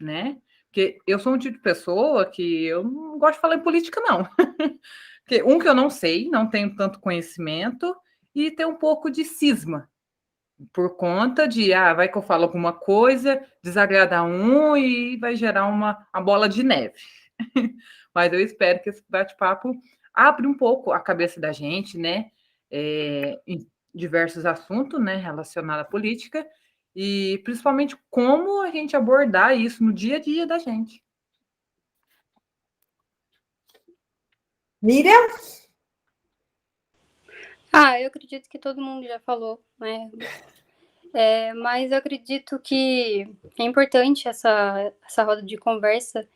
né? Porque eu sou um tipo de pessoa que eu não gosto de falar em política, não. Porque, que eu não sei, não tenho tanto conhecimento, e tem um pouco de cisma, por conta de, vai que eu falo alguma coisa, desagrada um e vai gerar uma bola de neve. Mas eu espero que esse bate-papo abra um pouco a cabeça da gente, né? Em diversos assuntos, né, relacionados à política, e principalmente como a gente abordar isso no dia a dia da gente. Miriam? Eu acredito que todo mundo já falou, né? Mas eu acredito que é importante essa roda de conversa,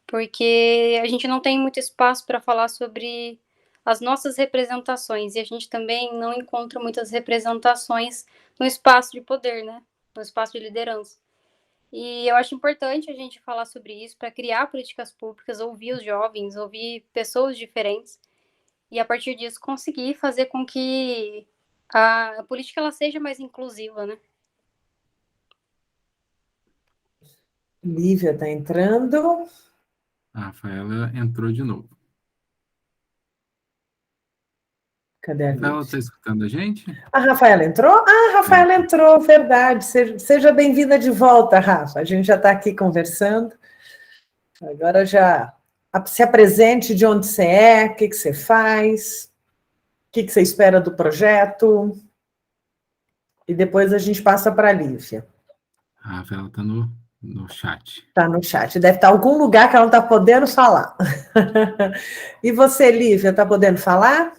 porque a gente não tem muito espaço para falar sobre as nossas representações, e a gente também não encontra muitas representações no espaço de poder, né? No espaço de liderança. E eu acho importante a gente falar sobre isso para criar políticas públicas, ouvir os jovens, ouvir pessoas diferentes, e a partir disso conseguir fazer com que a política ela seja mais inclusiva, né? Lívia está entrando. A Rafaela entrou de novo. Cadê a Lívia? Ela está escutando a gente? A Rafaela entrou? A Rafaela entrou, verdade. Seja bem-vinda de volta, Rafa. A gente já está aqui conversando. Agora já se apresente de onde você é, o que você faz, o que você espera do projeto. E depois a gente passa para a Lívia. A Rafaela está no chat. Está no chat. Deve estar em algum lugar que ela não está podendo falar. E você, Lívia, está podendo falar?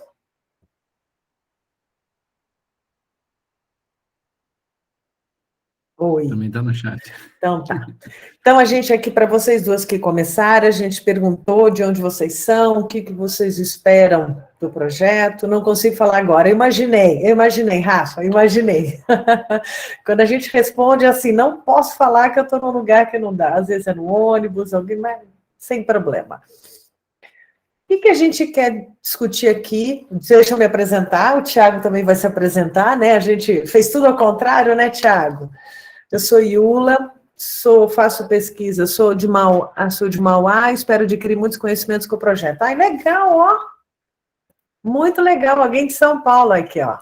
Oi. Também está no chat. Então tá. Então a gente aqui, para vocês duas que começaram, a gente perguntou de onde vocês são, o que vocês esperam do projeto. Não consigo falar agora. Eu imaginei, Rafa, imaginei. Quando a gente responde assim, não posso falar que eu estou num lugar que não dá. Às vezes é no ônibus, alguém, mas sem problema. O que a gente quer discutir aqui? Deixa eu me apresentar, o Tiago também vai se apresentar, né? A gente fez tudo ao contrário, né, Tiago? Eu sou Iula, faço pesquisa, sou de Mauá, espero adquirir muitos conhecimentos com o projeto. Ai, legal, ó! Muito legal, alguém de São Paulo aqui, ó.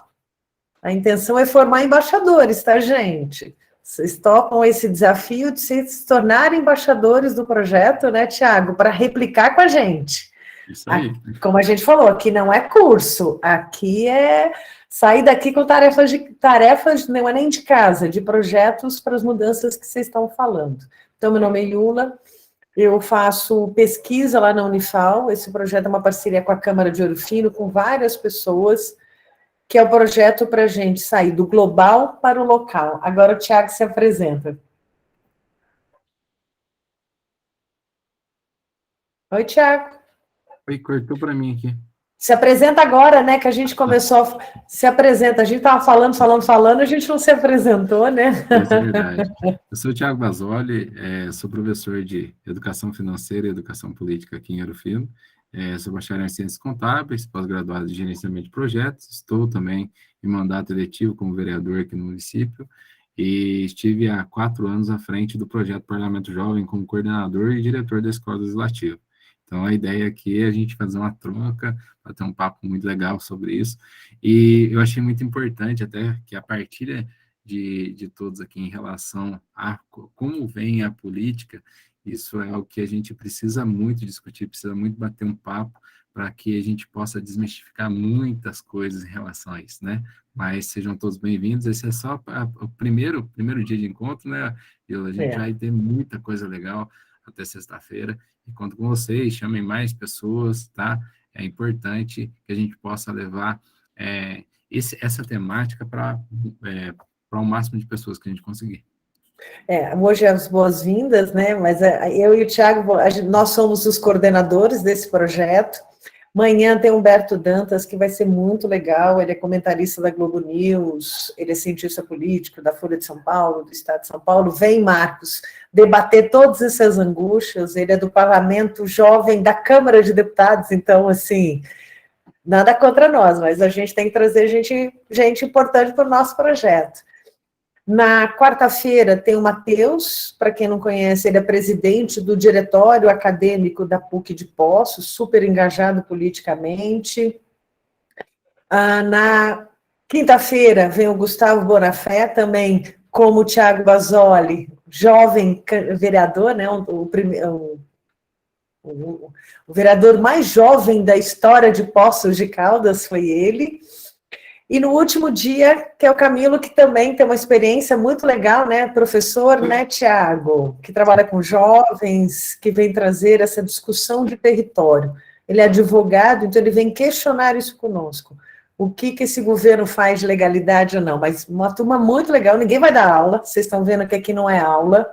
A intenção é formar embaixadores, tá, gente? Vocês topam esse desafio de se tornar embaixadores do projeto, né, Tiago? Para replicar com a gente. Isso aí. Como a gente falou, aqui não é curso, aqui é sair daqui com tarefas, não é nem de casa, de projetos para as mudanças que vocês estão falando. Então, meu nome é Iula, eu faço pesquisa lá na Unifal, esse projeto é uma parceria com a Câmara de Ouro Fino, com várias pessoas, que é o projeto para a gente sair do global para o local. Agora o Tiago se apresenta. Oi, Tiago. Oi, cortou para mim aqui. Se apresenta agora, né, que a gente começou se apresenta, a gente estava falando, a gente não se apresentou, né? Isso é verdade. Eu sou o Thiago Basoli, sou professor de Educação Financeira e Educação Política aqui em Ouro Fino, sou bacharel em Ciências Contábeis, pós-graduado em Gerenciamento de Projetos, estou também em mandato eletivo como vereador aqui no município, e estive há 4 anos à frente do projeto Parlamento Jovem como coordenador e diretor da Escola Legislativa. Então, a ideia aqui é a gente fazer uma troca, para ter um papo muito legal sobre isso. E eu achei muito importante até que a partilha de todos aqui em relação a como vem a política, isso é algo que a gente precisa muito discutir, precisa muito bater um papo para que a gente possa desmistificar muitas coisas em relação a isso, né? Mas sejam todos bem-vindos, esse é só o primeiro dia de encontro, né? A gente vai ter muita coisa legal até sexta-feira, e conto com vocês, chamem mais pessoas, tá? É importante que a gente possa levar essa temática para o máximo de pessoas que a gente conseguir. Hoje é as boas-vindas, né? Mas eu e o Tiago, nós somos os coordenadores desse projeto. Amanhã tem Humberto Dantas, que vai ser muito legal, ele é comentarista da Globo News, ele é cientista político da Folha de São Paulo, do Estado de São Paulo. Vem, Marcos, debater todas essas angústias, ele é do Parlamento Jovem da Câmara de Deputados, então, assim, nada contra nós, mas a gente tem que trazer gente importante para o nosso projeto. Na quarta-feira tem o Matheus, para quem não conhece, ele é presidente do diretório acadêmico da PUC de Poços, super engajado politicamente. Na quinta-feira vem o Gustavo Bonafé, também como o Thiago Basoli, jovem vereador, né, o vereador mais jovem da história de Poços de Caldas foi ele. E no último dia, que é o Camilo, que também tem uma experiência muito legal, né, professor, né, Tiago, que trabalha com jovens, que vem trazer essa discussão de território. Ele é advogado, então ele vem questionar isso conosco. O que esse governo faz de legalidade ou não, mas uma turma muito legal, ninguém vai dar aula, vocês estão vendo que aqui não é aula,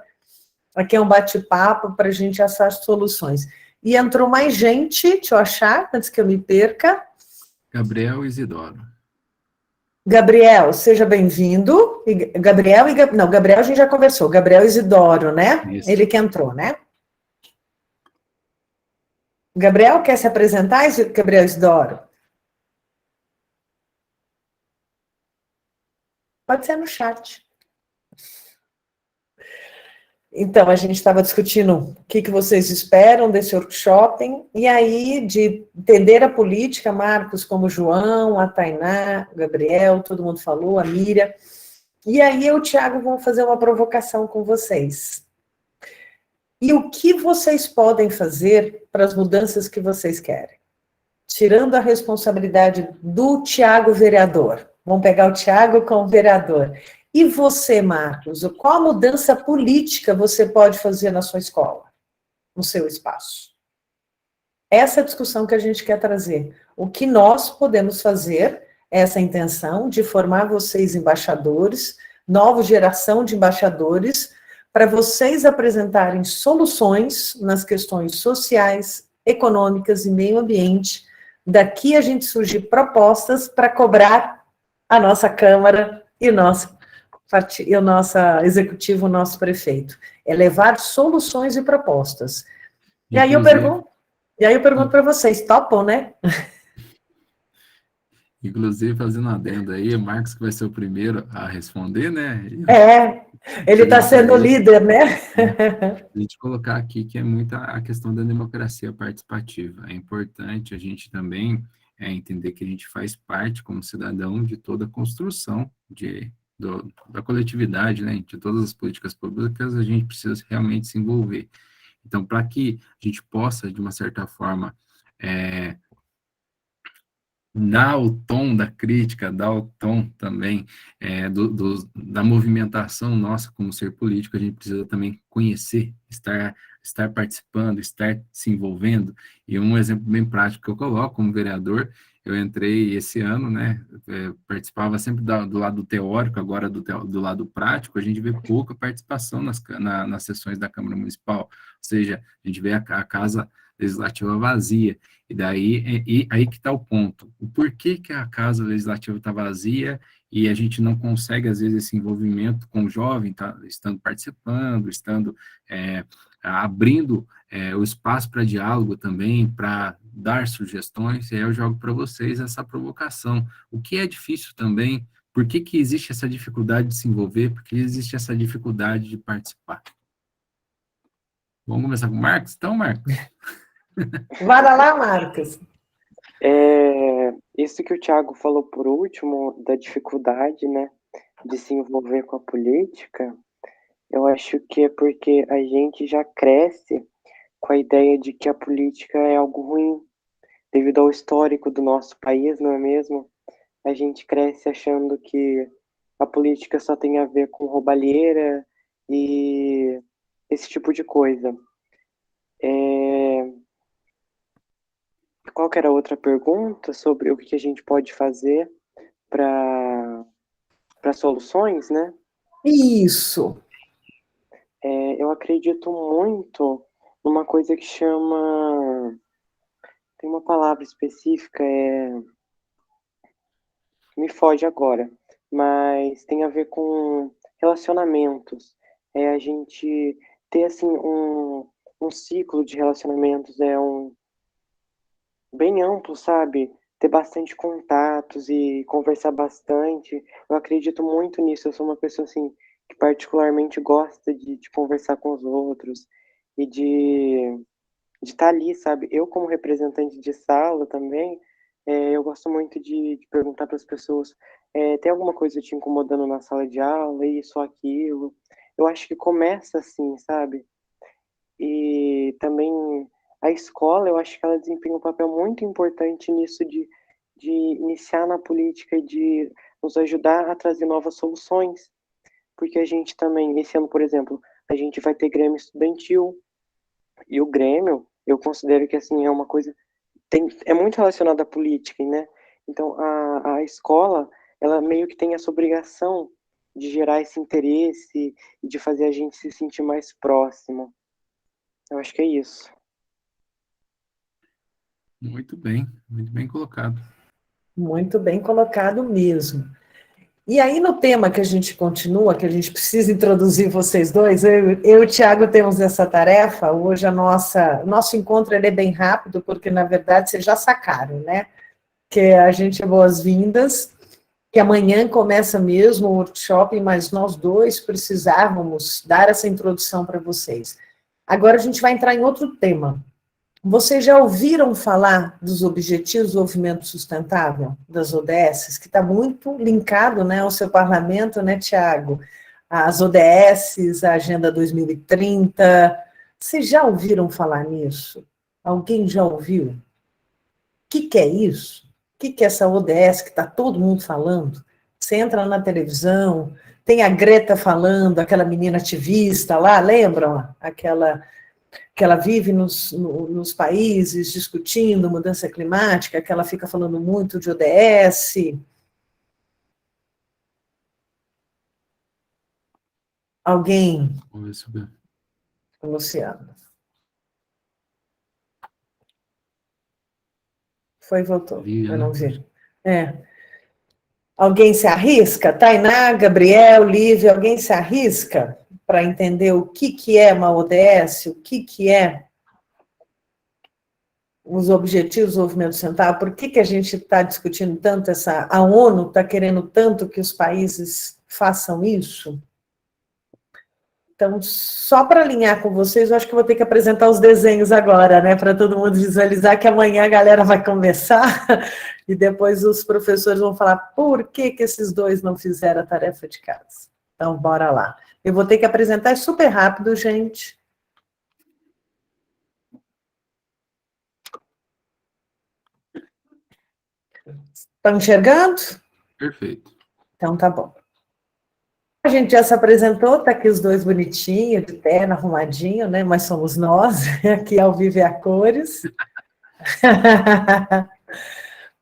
aqui é um bate-papo para a gente achar soluções. E entrou mais gente, deixa eu achar, antes que eu me perca. Gabriel Isidoro. Gabriel, seja bem-vindo. Gabriel não, Gabriel a gente já conversou. Gabriel Isidoro, né? Isso. Ele que entrou, né? Gabriel, quer se apresentar, Gabriel Isidoro? Pode ser no chat. Então, a gente estava discutindo o que vocês esperam desse workshop, e aí, de entender a política, Marcos, como o João, a Tainá, o Gabriel, todo mundo falou, a Miriam, e aí eu e o Thiago vamos fazer uma provocação com vocês. E o que vocês podem fazer para as mudanças que vocês querem? Tirando a responsabilidade do Thiago vereador. Vamos pegar o Thiago como vereador. E você, Marcos, qual mudança política você pode fazer na sua escola, no seu espaço? Essa é a discussão que a gente quer trazer. O que nós podemos fazer, essa intenção de formar vocês embaixadores, nova geração de embaixadores, para vocês apresentarem soluções nas questões sociais, econômicas e meio ambiente. Daqui a gente surgir propostas para cobrar a nossa Câmara e o nosso executivo, o nosso prefeito. É levar soluções e propostas. E aí eu pergunto para vocês, topam, né? Inclusive, fazendo um adendo aí, o Marcos que vai ser o primeiro a responder, né? Ele está sendo o líder, né? A gente colocar aqui que é muita a questão da democracia participativa. É importante a gente também entender que a gente faz parte, como cidadão, de toda a construção da coletividade, né? De todas as políticas públicas, a gente precisa realmente se envolver. Então, para que a gente possa, de uma certa forma, dar o tom da crítica, dar o tom também da movimentação nossa como ser político, a gente precisa também conhecer, estar participando, estar se envolvendo. E um exemplo bem prático que eu coloco como vereador, eu entrei esse ano, né, participava sempre do lado teórico, agora do lado prático, a gente vê pouca participação nas sessões da Câmara Municipal, ou seja, a gente vê a casa legislativa vazia. E daí, aí que está o ponto. O porquê que a casa legislativa está vazia e a gente não consegue, às vezes, esse envolvimento com o jovem, estando participando, estando abrindo o espaço para diálogo também, para dar sugestões, e aí eu jogo para vocês essa provocação. O que é difícil também, por que existe essa dificuldade de se envolver, por que existe essa dificuldade de participar? Vamos começar com o Marcos? Então, Marcos. Bora lá, Marcos. Isso que o Thiago falou por último, da dificuldade, né, de se envolver com a política, eu acho que é porque a gente já cresce com a ideia de que a política é algo ruim, devido ao histórico do nosso país, não é mesmo? A gente cresce achando que a política só tem a ver com roubalheira e esse tipo de coisa. Qual que era a outra pergunta sobre o que a gente pode fazer para soluções, né? Isso. Eu acredito muito numa coisa que chama... Tem uma palavra específica, me foge agora, mas tem a ver com relacionamentos. É a gente ter, assim, um ciclo de relacionamentos, bem amplo, sabe? Ter bastante contatos e conversar bastante. Eu acredito muito nisso. Eu sou uma pessoa, assim, que particularmente gosta de conversar com os outros e de estar ali, sabe? Eu, como representante de sala também, eu gosto muito de perguntar para as pessoas, tem alguma coisa te incomodando na sala de aula, isso ou aquilo? Eu acho que começa assim, sabe? E também a escola, eu acho que ela desempenha um papel muito importante nisso de iniciar na política e de nos ajudar a trazer novas soluções. Porque a gente também, esse ano, por exemplo, a gente vai ter Grêmio Estudantil, e o Grêmio, eu considero que assim é uma coisa é muito relacionada à política, né? Então a escola, ela meio que tem essa obrigação de gerar esse interesse e de fazer a gente se sentir mais próximo. Eu acho que é isso. Muito bem colocado. Muito bem colocado mesmo. E aí, no tema que a gente continua, que a gente precisa introduzir vocês dois, eu e o Thiago temos essa tarefa. Hoje nosso encontro ele é bem rápido, porque, na verdade, vocês já sacaram, né? Que a gente é boas-vindas, que amanhã começa mesmo o workshop, mas nós dois precisávamos dar essa introdução para vocês. Agora a gente vai entrar em outro tema. Vocês já ouviram falar dos Objetivos de Desenvolvimento Sustentável, das ODS, que está muito linkado, né, ao seu parlamento, né, Tiago? As ODS, a Agenda 2030. Vocês já ouviram falar nisso? Alguém já ouviu? O que é isso? O que é essa ODS que está todo mundo falando? Você entra na televisão, tem a Greta falando, aquela menina ativista lá, lembram? Aquela que ela vive nos países discutindo mudança climática, que ela fica falando muito de ODS. Alguém? Vamos ver se eu... Luciano. Foi e voltou. Lívia, Eu né? não vi. Alguém se arrisca? Tainá, Gabriel, Lívia, alguém se arrisca para entender o que é uma ODS, o que é os Objetivos de Desenvolvimento Sustentável, por que a gente está discutindo tanto a ONU está querendo tanto que os países façam isso? Então, só para alinhar com vocês, eu acho que vou ter que apresentar os desenhos agora, né, para todo mundo visualizar que amanhã a galera vai começar e depois os professores vão falar por que esses dois não fizeram a tarefa de casa. Então, bora lá. Eu vou ter que apresentar super rápido, gente. Estão enxergando? Perfeito. Então, tá bom. A gente já se apresentou, tá aqui os dois bonitinhos, de terno, arrumadinho, né? Mas somos nós, aqui ao vivo e a cores.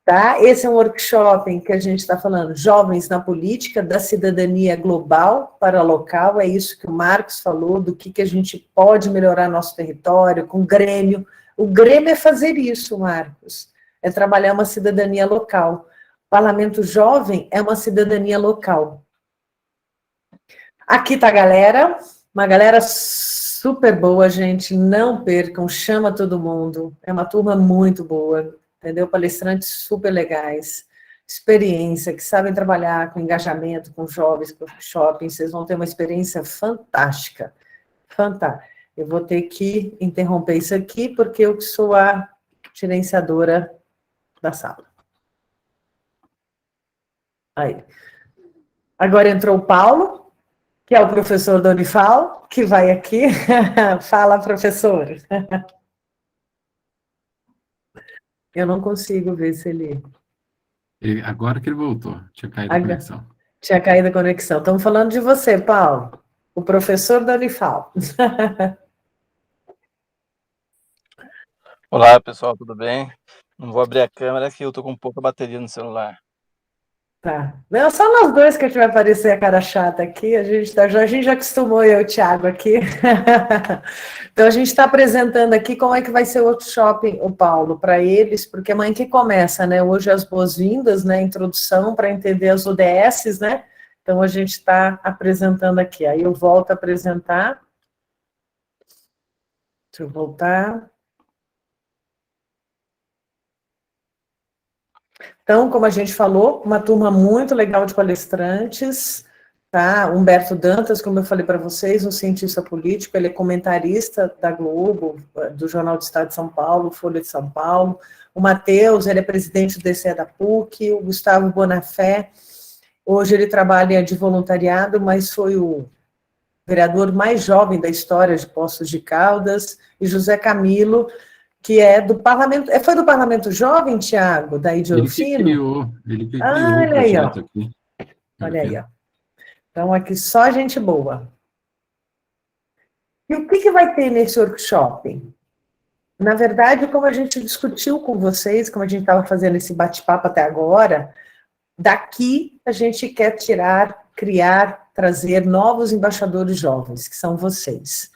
Tá? Esse é um workshop em que a gente está falando Jovens na Política, da cidadania global para local, é isso que o Marcos falou, do que a gente pode melhorar nosso território, com o Grêmio. O Grêmio é fazer isso, Marcos, é trabalhar uma cidadania local. O Parlamento Jovem é uma cidadania local. Aqui tá a galera, uma galera super boa, gente, não percam, chama todo mundo, é uma turma muito boa, entendeu? Palestrantes super legais, experiência, que sabem trabalhar com engajamento, com jovens, com shopping, vocês vão ter uma experiência fantástica, fantástica. Eu vou ter que interromper isso aqui, porque eu sou a gerenciadora da sala. Aí. Agora entrou o Paulo, que é o professor da Unifal, que vai aqui. Fala, professor. Eu não consigo ver se ele... Agora que ele voltou, tinha caído a conexão. Tinha caído a conexão. Estamos falando de você, Paulo, o professor da Unifal. Olá, pessoal, tudo bem? Não vou abrir a câmera que eu tô com pouca bateria no celular. Tá. Não, só nós dois que a gente vai aparecer a cara chata aqui, a gente já acostumou eu e o Thiago aqui. Então, a gente está apresentando aqui como é que vai ser o workshop, o Paulo, para eles, porque amanhã que começa, né? Hoje as boas-vindas, né? Introdução para entender as ODS, né? Então, a gente está apresentando aqui. Aí eu volto a apresentar. Deixa eu voltar. Então, como a gente falou, uma turma muito legal de palestrantes, tá? Humberto Dantas, como eu falei para vocês, um cientista político, ele é comentarista da Globo, do Jornal do Estado de São Paulo, Folha de São Paulo. O Matheus, ele é presidente do DCE da PUC. O Gustavo Bonafé, hoje ele trabalha de voluntariado, mas foi o vereador mais jovem da história de Poços de Caldas. E José Camilo, que é do Parlamento, foi do Parlamento Jovem, Tiago, daí de Ouro Fino? Ele que criou o olha aí, ó. projeto aqui. Olha aí, ó. Então, aqui só gente boa. E o que vai ter nesse workshop? Na verdade, como a gente discutiu com vocês, como a gente estava fazendo esse bate-papo até agora, daqui a gente quer criar, trazer novos embaixadores jovens, que são vocês.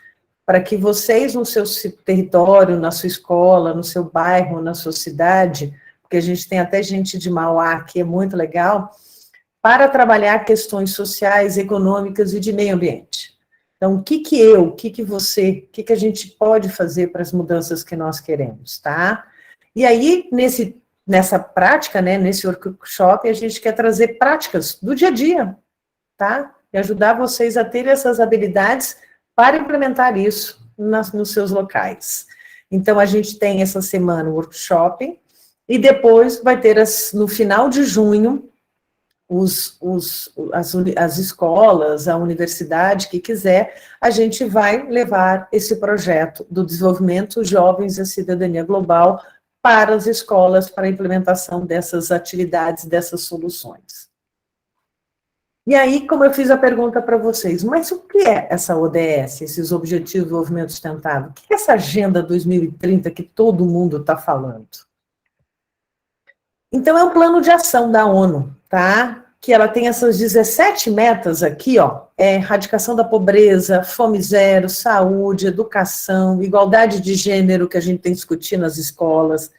Para que vocês, no seu território, na sua escola, no seu bairro, na sua cidade, porque a gente tem até gente de Mauá aqui, é muito legal, para trabalhar questões sociais, econômicas e de meio ambiente. Então, o que você, o que a gente pode fazer para as mudanças que nós queremos, tá? E aí, nessa prática, né, nesse workshop, a gente quer trazer práticas do dia a dia, tá? E ajudar vocês a ter essas habilidades para implementar isso nos seus locais. Então, a gente tem essa semana o workshop, e depois vai ter, no final de junho, as escolas, a universidade que quiser, a gente vai levar esse projeto do desenvolvimento jovens e a cidadania global para as escolas, para a implementação dessas atividades, dessas soluções. E aí, como eu fiz a pergunta para vocês, mas o que é essa ODS, esses Objetivos de Desenvolvimento Sustentável? O que é essa Agenda 2030 que todo mundo está falando? Então, é um plano de ação da ONU, tá? Que ela tem essas 17 metas aqui, ó, erradicação da pobreza, fome zero, saúde, educação, igualdade de gênero, que a gente tem discutido nas escolas,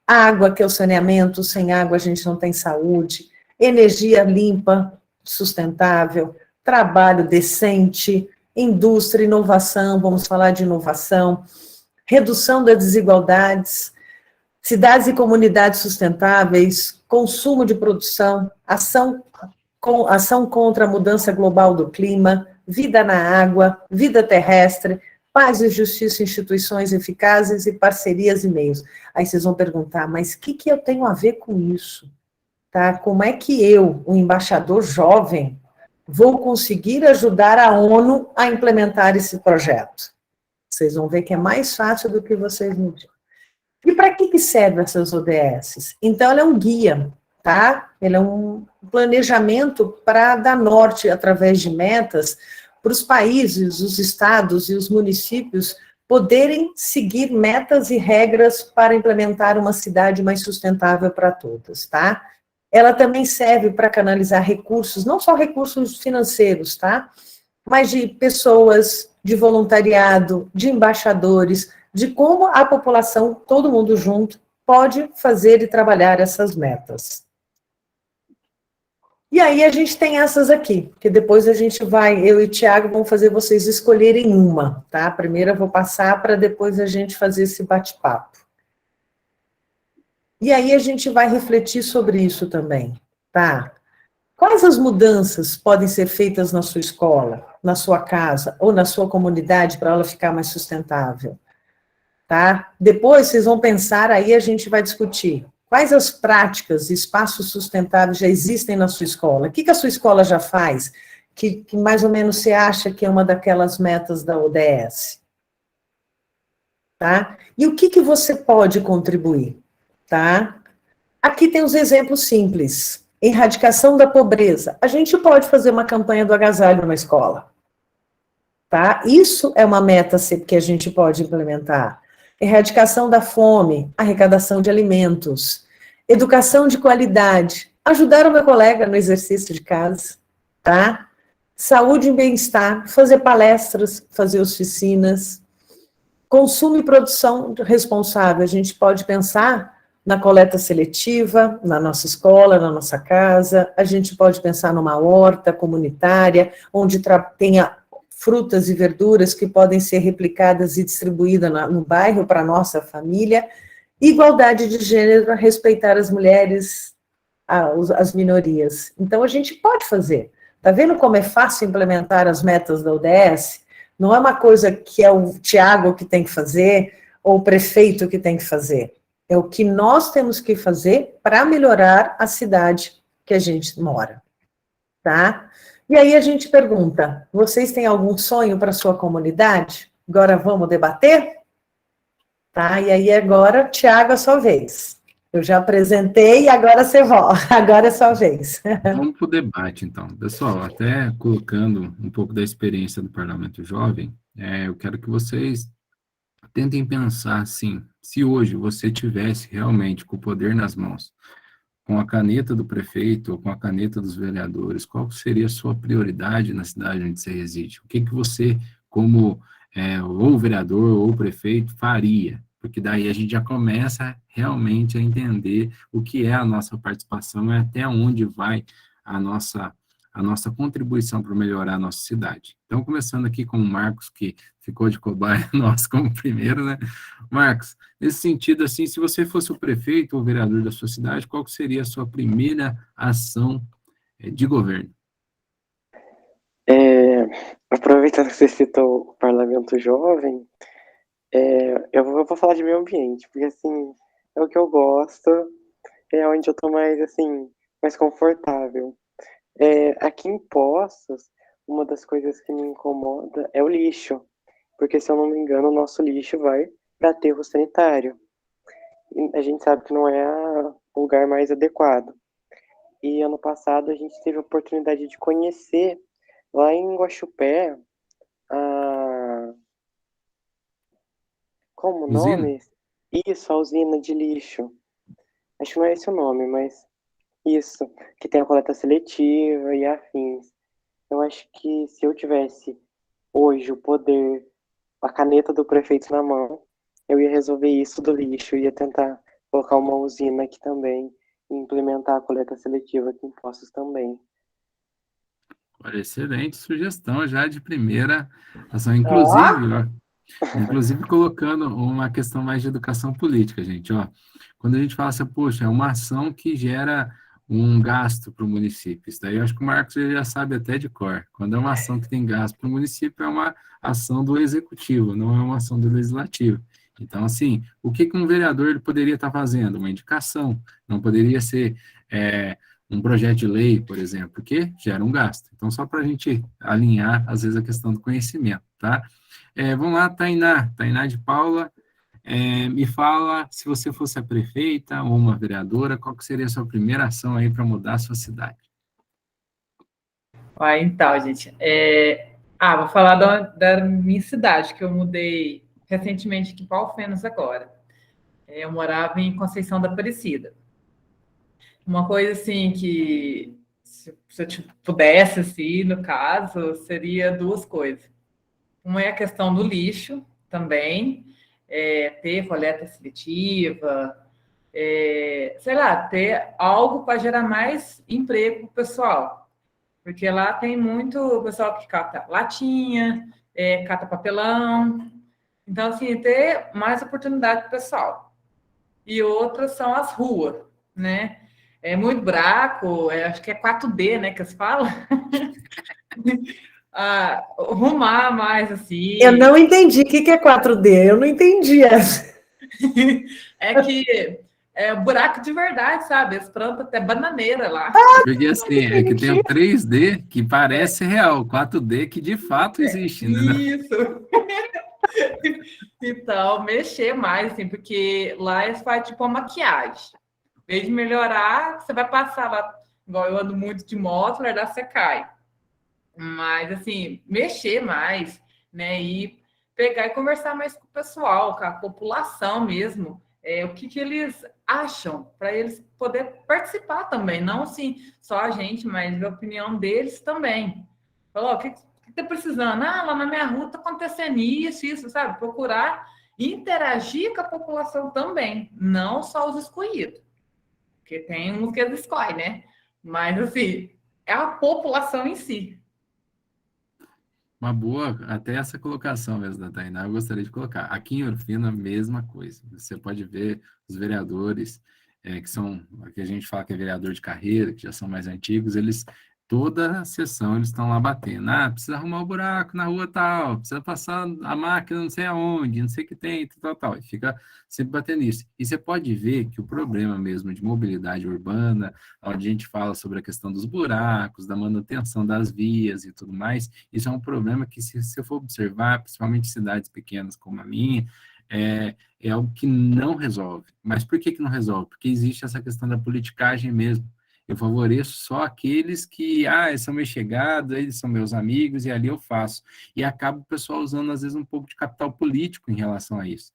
água, que é o saneamento, sem água a gente não tem saúde, energia limpa, sustentável, trabalho decente, indústria, inovação, vamos falar de inovação, redução das desigualdades, cidades e comunidades sustentáveis, consumo de produção, ação contra a mudança global do clima, vida na água, vida terrestre, paz e justiça, instituições eficazes e parcerias e meios. Aí vocês vão perguntar, mas o que eu tenho a ver com isso? Tá? Como é que eu, um embaixador jovem, vou conseguir ajudar a ONU a implementar esse projeto? Vocês vão ver que é mais fácil do que vocês me dizem. E para que servem essas ODS? Então, ela é um guia, tá? Ele é um planejamento para dar norte, através de metas, para os países, os estados e os municípios poderem seguir metas e regras para implementar uma cidade mais sustentável para todas, tá? Ela também serve para canalizar recursos, não só recursos financeiros, tá? Mas de pessoas, de voluntariado, de embaixadores, de como a população, todo mundo junto, pode fazer e trabalhar essas metas. E aí a gente tem essas aqui, que depois a gente vai, eu e o Tiago vamos fazer vocês escolherem uma, tá? Primeiro eu vou passar para depois a gente fazer esse bate-papo. E aí a gente vai refletir sobre isso também, tá? Quais as mudanças podem ser feitas na sua escola, na sua casa ou na sua comunidade para ela ficar mais sustentável? Tá? Depois vocês vão pensar, aí a gente vai discutir quais as práticas e espaços sustentáveis já existem na sua escola. O que a sua escola já faz, que mais ou menos você acha que é uma daquelas metas da ODS? Tá? E o que você pode contribuir? Tá? Aqui tem os exemplos simples. Erradicação da pobreza. A gente pode fazer uma campanha do agasalho numa escola. Tá? Isso é uma meta que a gente pode implementar. Erradicação da fome, arrecadação de alimentos, educação de qualidade, ajudar o meu colega no exercício de casa, tá? Saúde e bem-estar, fazer palestras, fazer oficinas, consumo e produção responsável, a gente pode pensar na coleta seletiva, na nossa escola, na nossa casa, a gente pode pensar numa horta comunitária, onde tenha frutas e verduras que podem ser replicadas e distribuídas no bairro para a nossa família, igualdade de gênero, respeitar as mulheres, as minorias. Então, a gente pode fazer. Tá vendo como é fácil implementar as metas da ODS? Não é uma coisa que é o Tiago que tem que fazer, ou o prefeito que tem que fazer. É o que nós temos que fazer para melhorar a cidade que a gente mora, tá? E aí a gente pergunta, vocês têm algum sonho para a sua comunidade? Agora vamos debater? Tá? E aí agora, Tiago, a sua vez. Eu já apresentei e agora você volta. Agora é sua vez. Vamos para o debate, então. Pessoal, até colocando um pouco da experiência do Parlamento Jovem, eu quero que vocês tentem pensar assim, se hoje você tivesse realmente com o poder nas mãos, com a caneta do prefeito ou com a caneta dos vereadores, qual seria a sua prioridade na cidade onde você reside? O que você, como ou vereador ou prefeito, faria? Porque daí a gente já começa realmente a entender o que é a nossa participação e até onde vai a nossa contribuição para melhorar a nossa cidade. Então, começando aqui com o Marcos, que ficou de cobaia nosso como primeiro, né? Marcos, nesse sentido, assim, se você fosse o prefeito ou vereador da sua cidade, qual seria a sua primeira ação de governo? Aproveitando que você citou o Parlamento Jovem, eu vou falar de meio ambiente, porque, assim, é o que eu gosto, é onde eu tô mais, assim, mais confortável. Aqui em Poços, uma das coisas que me incomoda é o lixo, porque, se eu não me engano, o nosso lixo vai para aterro sanitário. E a gente sabe que não é o lugar mais adequado. E ano passado a gente teve a oportunidade de conhecer, lá em Guaxupé, como o Usina? nome? Isso, a usina de lixo. Acho que não é esse o nome, mas isso, que tem a coleta seletiva e afins. Eu acho que se eu tivesse hoje o poder, a caneta do prefeito na mão, eu ia resolver isso do lixo, ia tentar colocar uma usina aqui também e implementar a coleta seletiva aqui em Poços também. Olha, excelente sugestão já de primeira ação, inclusive colocando uma questão mais de educação política, gente, ó. Quando a gente fala assim, poxa, é uma ação que gera um gasto para o município. Isso daí eu acho que o Marcos ele já sabe até de cor. Quando é uma ação que tem gasto para o município, é uma ação do executivo, não é uma ação do legislativo. Então, assim, o que um vereador ele poderia estar fazendo? Uma indicação. Não poderia ser um projeto de lei, por exemplo, porque gera um gasto. Então, só para a gente alinhar, às vezes, a questão do conhecimento, tá? Vamos lá, Tainá de Paula, me fala, se você fosse a prefeita ou uma vereadora, qual que seria a sua primeira ação aí para mudar a sua cidade? Então, gente, vou falar da minha cidade, que eu mudei recentemente aqui para Alfenas agora. Eu morava em Conceição da Aparecida. Uma coisa assim que, se eu pudesse, assim, no caso, seria duas coisas. Uma é a questão do lixo também, ter coleta seletiva, sei lá, ter algo para gerar mais emprego para o pessoal. Porque lá tem muito pessoal que cata latinha, cata papelão. Então, assim, ter mais oportunidade para o pessoal. E outras são as ruas, né? É muito buraco, acho que é 4D, né, que se fala. Arrumar mais, assim. Eu não entendi. O que é 4D? Eu não entendi essa. É que é buraco de verdade, sabe? As plantas até bananeira lá. Porque assim, é que tem o 3D que parece real, o 4D que de fato existe, né? Isso. Então, mexer mais, assim, porque lá eles fazem tipo uma maquiagem. Em vez de melhorar, você vai passar lá, igual eu ando muito de moto, na verdade você cai. Mas, assim, mexer mais, né? E pegar e conversar mais com o pessoal, com a população mesmo. O que eles acham, para eles poderem participar também. Não, assim, só a gente, mas a opinião deles também. Falou, o que está precisando? Lá na minha rua está acontecendo isso, sabe? Procurar interagir com a população também, não só os escolhidos. Porque tem uns que eles escolhem, né? Mas, assim, é a população em si. Uma boa, até essa colocação mesmo da Tainá, eu gostaria de colocar. Aqui em Ouro Fino, a mesma coisa. Você pode ver os vereadores, que a gente fala que é vereador de carreira, que já são mais antigos, eles Toda a sessão eles estão lá batendo. Ah, precisa arrumar um buraco na rua tal, precisa passar a máquina não sei aonde, não sei o que tem, tal, tal. E fica sempre batendo isso. E você pode ver que o problema mesmo de mobilidade urbana, onde a gente fala sobre a questão dos buracos, da manutenção das vias e tudo mais, isso é um problema que, se você for observar, principalmente em cidades pequenas como a minha, é algo que não resolve. Mas por que não resolve? Porque existe essa questão da politicagem mesmo. Eu favoreço só aqueles que, eles são meus chegados, eles são meus amigos, e ali eu faço. E acaba o pessoal usando, às vezes, um pouco de capital político em relação a isso.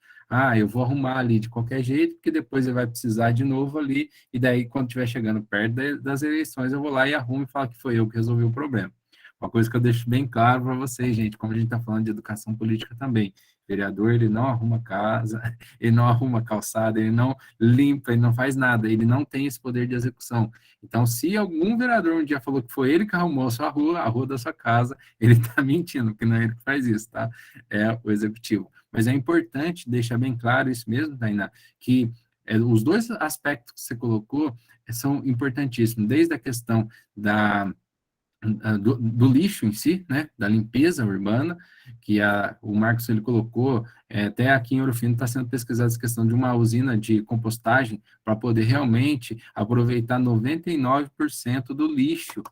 Eu vou arrumar ali de qualquer jeito, porque depois ele vai precisar de novo ali, e daí, quando estiver chegando perto das eleições, eu vou lá e arrumo e falo que foi eu que resolvi o problema. Uma coisa que eu deixo bem claro para vocês, gente, como a gente está falando de educação política também. O vereador, ele não arruma casa, ele não arruma calçada, ele não limpa, ele não faz nada, ele não tem esse poder de execução. Então, se algum vereador um dia falou que foi ele que arrumou a rua da sua casa, ele está mentindo, porque não é ele que faz isso, tá? É o executivo. Mas é importante deixar bem claro isso mesmo, Tainá, que os dois aspectos que você colocou são importantíssimos, desde a questão do lixo em si, né, da limpeza urbana, que o Marcos ele colocou, até aqui em Ouro Fino está sendo pesquisada essa questão de uma usina de compostagem para poder realmente aproveitar 99% do lixo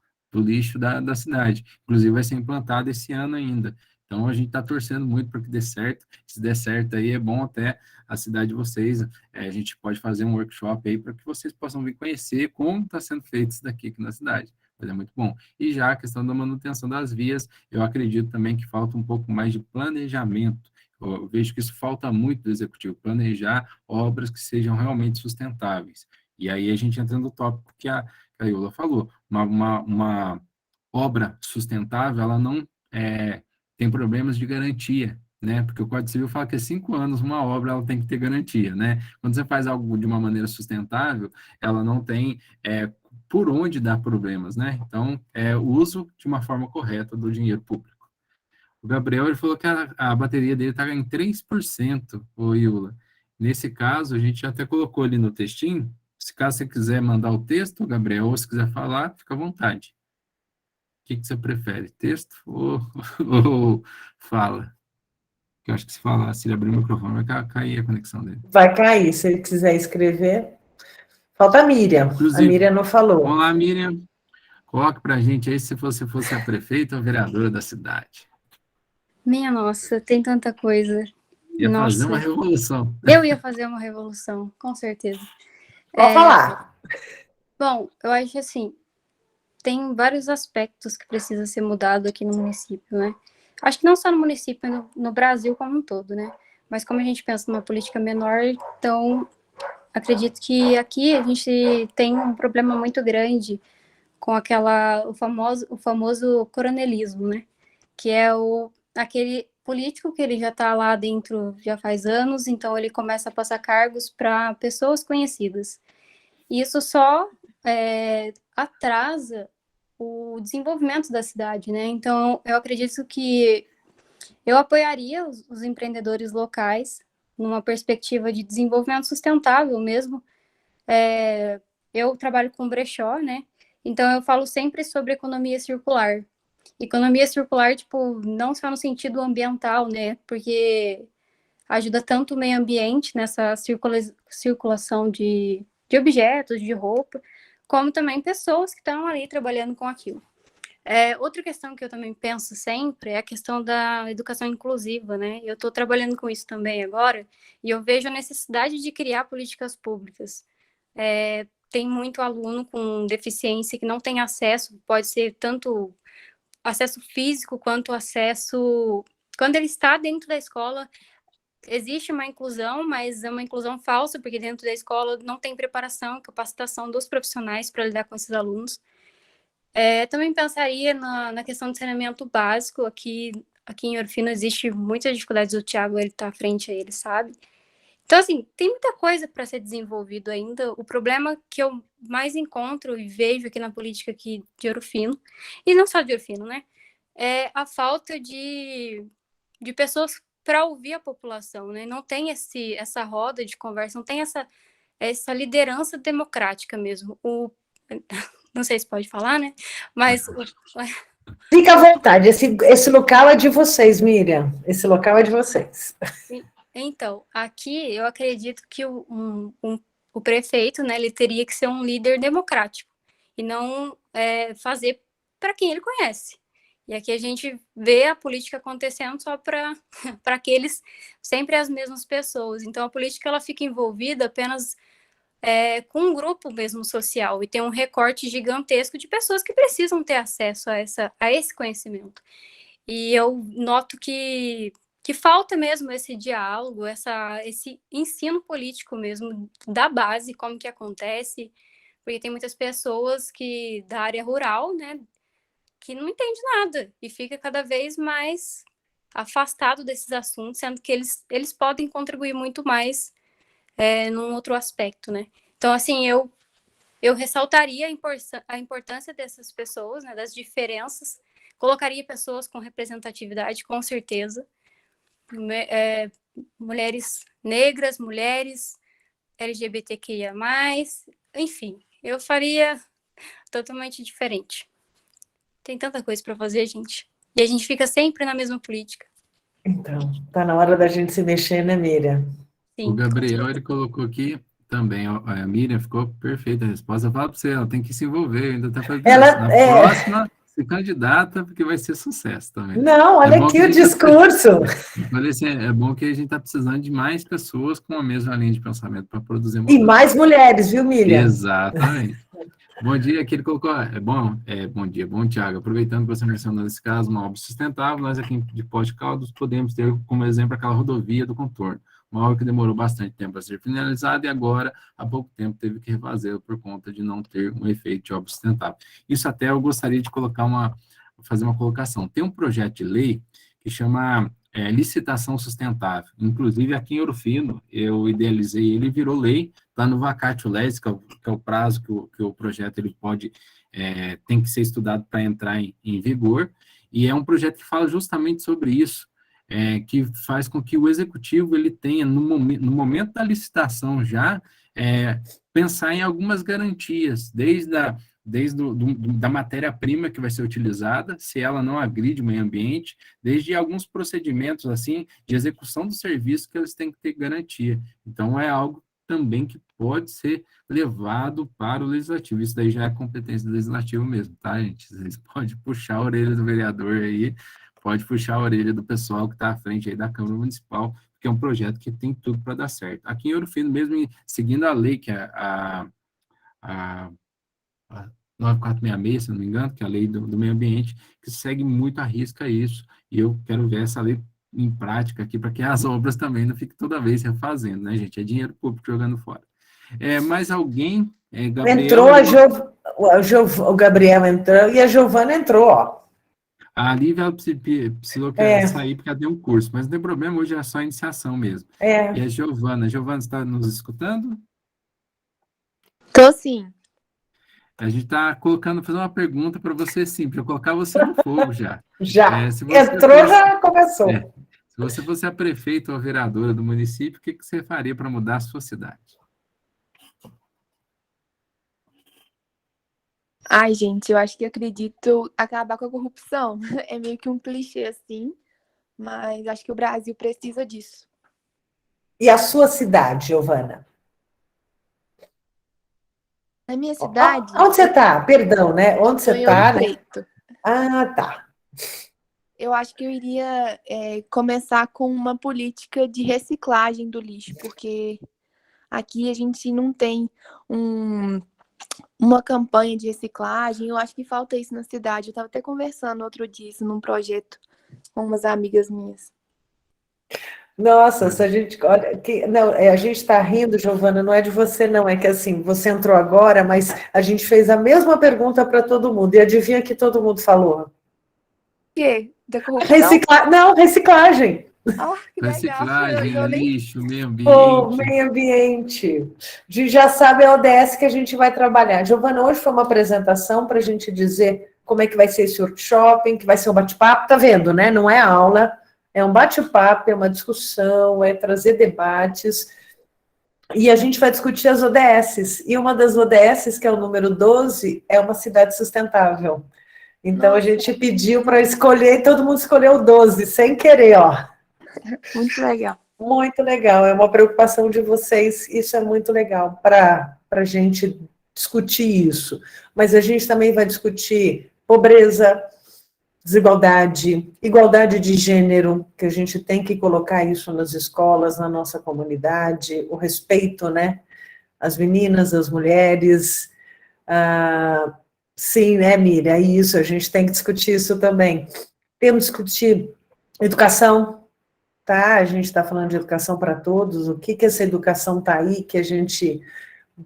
da cidade. Inclusive vai ser implantado esse ano ainda. Então a gente está torcendo muito para que dê certo. Se der certo aí, é bom até a cidade de vocês. A gente pode fazer um workshop aí para que vocês possam vir conhecer como está sendo feito isso daqui aqui na cidade. Mas é muito bom. E já a questão da manutenção das vias, eu acredito também que falta um pouco mais de planejamento. Eu vejo que isso falta muito do executivo, planejar obras que sejam realmente sustentáveis. E aí a gente entra no tópico que a Iola falou, uma obra sustentável, ela não tem problemas de garantia, né? Porque o Código Civil fala que é 5 anos uma obra ela tem que ter garantia, né? Quando você faz algo de uma maneira sustentável, ela não tem por onde dar problemas, né? Então, o uso de uma forma correta do dinheiro público. O Gabriel ele falou que a bateria dele está em 3%, ô Iula. Nesse caso, a gente até colocou ali no textinho. Se caso você quiser mandar o texto, Gabriel, ou se quiser falar, fica à vontade. O que você prefere, texto ou fala? Eu acho que se ele abrir o microfone, vai cair a conexão dele. Vai cair, se ele quiser escrever. Falta a Miriam. Inclusive, A Miriam não falou. Olá, Miriam. Coloque para a gente aí se você fosse a prefeita ou a vereadora da cidade. Minha nossa, tem tanta coisa. Ia fazer uma revolução. Eu ia fazer uma revolução, com certeza. Pode falar. Bom, eu acho assim, tem vários aspectos que precisa ser mudado aqui no município, né? Acho que não só no município, mas no Brasil como um todo, né? Mas como a gente pensa numa política menor, então acredito que aqui a gente tem um problema muito grande com o famoso coronelismo, né? Que é aquele político que ele já está lá dentro já faz anos, então ele começa a passar cargos para pessoas conhecidas. E isso só atrasa o desenvolvimento da cidade, né? Então, eu acredito que eu apoiaria os empreendedores locais numa perspectiva de desenvolvimento sustentável mesmo. Eu trabalho com brechó, né? Então, eu falo sempre sobre economia circular. Economia circular, tipo, não só no sentido ambiental, né? Porque ajuda tanto o meio ambiente nessa circulação de objetos, de roupa, como também pessoas que estão ali trabalhando com aquilo. Outra questão que eu também penso sempre é a questão da educação inclusiva, né? Eu estou trabalhando com isso também agora, e eu vejo a necessidade de criar políticas públicas. Tem muito aluno com deficiência que não tem acesso, pode ser tanto acesso físico quanto acesso... Quando ele está dentro da escola, existe uma inclusão, mas é uma inclusão falsa, porque dentro da escola não tem preparação, capacitação dos profissionais para lidar com esses alunos. Também pensaria na questão do saneamento básico. Aqui em Ouro Fino existe muitas dificuldades, o Thiago está à frente aí, ele sabe. Então, assim, tem muita coisa para ser desenvolvido ainda. O problema que eu mais encontro e vejo aqui na política aqui de Ouro Fino, e não só de Ouro Fino, né, é a falta de pessoas para ouvir a população, né? Não tem essa roda de conversa, não tem essa liderança democrática mesmo. não sei se pode falar, né? Mas Fica à vontade, esse local é de vocês, Miriam. Esse local é de vocês. então, aqui eu acredito que o prefeito, né, ele teria que ser um líder democrático e não fazer para quem ele conhece. E aqui a gente vê a política acontecendo só para aqueles, sempre as mesmas pessoas. Então, a política ela fica envolvida apenas com um grupo mesmo social e tem um recorte gigantesco de pessoas que precisam ter acesso a esse conhecimento. E eu noto que falta mesmo esse diálogo, esse ensino político mesmo da base, como que acontece, porque tem muitas pessoas da área rural, né, que não entende nada e fica cada vez mais afastado desses assuntos, sendo que eles podem contribuir muito mais num outro aspecto, né? Então, assim, eu ressaltaria a importância dessas pessoas, né, das diferenças, colocaria pessoas com representatividade, com certeza, mulheres negras, mulheres LGBTQIA+, enfim, eu faria totalmente diferente. Tem tanta coisa para fazer, gente. E a gente fica sempre na mesma política. Então, tá na hora da gente se mexer, né, Miriam? Sim, O Gabriel, ele colocou aqui também, ó, a Miriam ficou perfeita a resposta. Eu falo para você, ela tem que se envolver, ainda está fazendo Ela isso. Na próxima, se candidata, porque vai ser sucesso também. Não, olha aqui o discurso. Eu falei assim, é bom que a gente está precisando de mais pessoas com a mesma linha de pensamento para produzir E mais mulheres, viu, Miriam? Exatamente. Bom dia, aqui ele colocou, bom dia, bom, Tiago, aproveitando que você mencionou nesse caso uma obra sustentável, nós aqui de Poços de Caldas podemos ter como exemplo aquela rodovia do contorno, uma obra que demorou bastante tempo a ser finalizada e agora, há pouco tempo, teve que refazê-la por conta de não ter um efeito de obra sustentável. Isso até eu gostaria de fazer uma colocação. Tem um projeto de lei que chama licitação sustentável. Inclusive, aqui em Ouro Fino, eu idealizei ele e virou lei, lá no vacatio legis, que é o prazo que o projeto ele tem que ser estudado para entrar em vigor, e é um projeto que fala justamente sobre isso, que faz com que o executivo ele tenha, no momento da licitação já, pensar em algumas garantias, desde da matéria-prima que vai ser utilizada, se ela não agride o meio ambiente, desde alguns procedimentos assim de execução do serviço que eles têm que ter garantia. Então, é algo também que pode ser levado para o legislativo. Isso daí já é competência do legislativo mesmo, tá, gente? Vocês podem puxar a orelha do vereador aí, pode puxar a orelha do pessoal que está à frente aí da Câmara Municipal, porque é um projeto que tem tudo para dar certo. Aqui em Ouro Fino, mesmo seguindo a lei, que é a 9466, se não me engano, que é a lei do meio ambiente, que segue muito à risca isso, e eu quero ver essa lei em prática aqui, para que as obras também não fiquem toda vez refazendo, né, gente? É dinheiro público jogando fora. Mais alguém? Gabriel, entrou o Gabriel entrou, e a Giovana entrou, ó. A Lívia precisou sair porque ela deu um curso, mas não tem problema, hoje é só iniciação mesmo. E a Giovana, você está nos escutando? Tô sim. A gente está fazendo uma pergunta para você, sim, para colocar você no fogo já. Já. Entrou, já começou. Se você fosse a prefeita ou a vereadora do município, o que você faria para mudar a sua cidade? Ai, gente, eu acho que acredito acabar com a corrupção. É meio que um clichê, assim, mas acho que o Brasil precisa disso. E a sua cidade, Giovana? Na minha cidade... Onde você está? Perdão, né? Onde você está? Né? Ah, tá. Eu acho que eu iria começar com uma política de reciclagem do lixo, porque aqui a gente não tem uma campanha de reciclagem. Eu acho que falta isso na cidade. Eu estava até conversando outro dia isso num projeto com umas amigas minhas. Nossa, se a gente olha, não, a gente está rindo, Giovana, não é de você, não, é que assim, você entrou agora, mas a gente fez a mesma pergunta para todo mundo, e adivinha que todo mundo falou? O quê? Da corrupção? Não, reciclagem. Ah, que reciclagem, legal. lixo, meio ambiente. Meio ambiente. Já sabe a ODS que a gente vai trabalhar. Giovana, hoje foi uma apresentação para a gente dizer como é que vai ser esse workshop, que vai ser um bate-papo, tá vendo, né? Não é aula. É um bate-papo, é uma discussão, é trazer debates. E a gente vai discutir as ODSs. E uma das ODSs, que é o número 12, é uma cidade sustentável. Então, a gente pediu para escolher e todo mundo escolheu o 12, sem querer, ó. Muito legal. Muito legal, é uma preocupação de vocês, isso é muito legal para a gente discutir isso. Mas a gente também vai discutir pobreza, desigualdade, igualdade de gênero, que a gente tem que colocar isso nas escolas, na nossa comunidade, o respeito, né? As meninas, as mulheres. Sim, né, Miriam? É isso, a gente tem que discutir isso também. Temos que discutir educação, tá? A gente está falando de educação para todos, o que essa educação está aí, que a gente...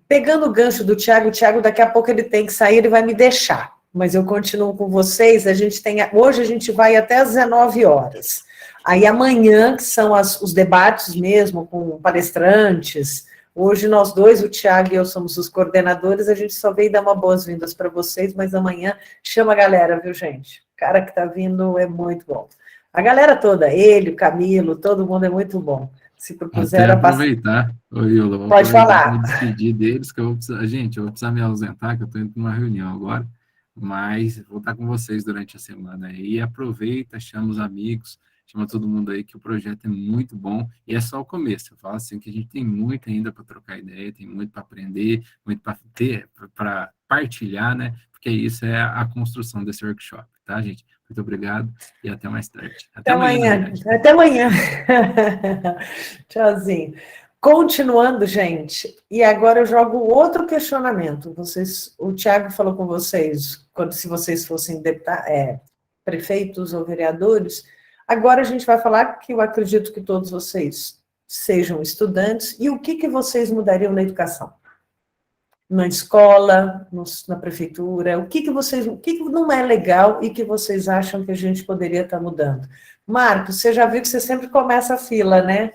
Pegando o gancho do Tiago, o Tiago daqui a pouco ele tem que sair, ele vai me deixar, mas eu continuo com vocês, hoje a gente vai até às 19 horas, aí amanhã, que são os debates mesmo, com palestrantes, hoje nós dois, o Tiago e eu somos os coordenadores, a gente só veio dar uma boas-vindas para vocês, mas amanhã chama a galera, viu, gente? O cara que está vindo é muito bom. A galera toda, ele, o Camilo, todo mundo é muito bom. Se propuseram a aproveitar, Iola, vou Pode aproveitar falar. para me despedir deles, que eu vou precisar, gente, eu vou precisar me ausentar, que eu estou indo para uma reunião agora, mas vou estar com vocês durante a semana aí, aproveita, chama os amigos, chama todo mundo aí, que o projeto é muito bom, e é só o começo, eu falo assim, que a gente tem muito ainda para trocar ideia, tem muito para aprender, muito para ter, para partilhar, né, porque isso é a construção desse workshop, tá, gente? Muito obrigado e até mais tarde. Até amanhã. Até amanhã. Tchauzinho. Continuando, gente, e agora eu jogo outro questionamento. O Tiago falou com vocês, se vocês fossem prefeitos ou vereadores, agora a gente vai falar que eu acredito que todos vocês sejam estudantes, e o que vocês mudariam na educação? Na escola, na prefeitura, o que não é legal e que vocês acham que a gente poderia estar mudando? Marcos, você já viu que você sempre começa a fila, né?